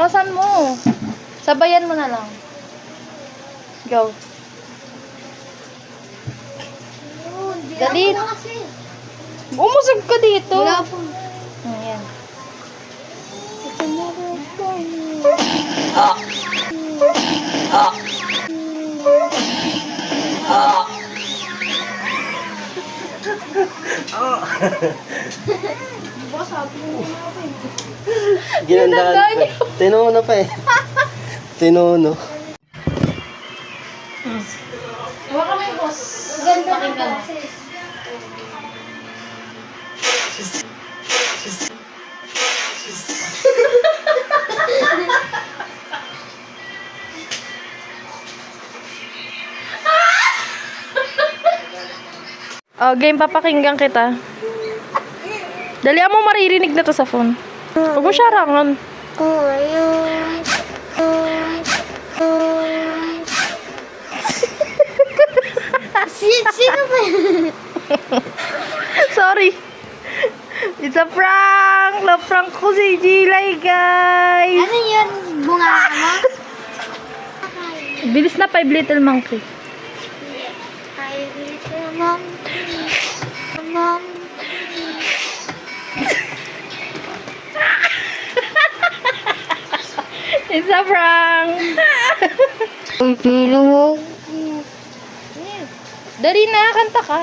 Labasan mo. Sabayan mo na lang. Go. Dali. Umusog ka dito. Wala po. Ayan. Diba sabi mo na ako eh. Ginandaan pa. Tinuno pa eh. Tinuno. Huwag ka may boss. Ganda ng Pakinggan. boses. Oh, game, papakinggan kita. Dali mo, maririnig na to sa phone. Huwag mo siya rangan. Sino ba yun? Sorry. It's a prank! Na-prank ko si Gilay, guys! Ano yun? Bunga mo? Bilis na 5 little monkey. Hi, little monkey. Mom. It's a prank! Uy, pilo mo. Dali na, kanta ka.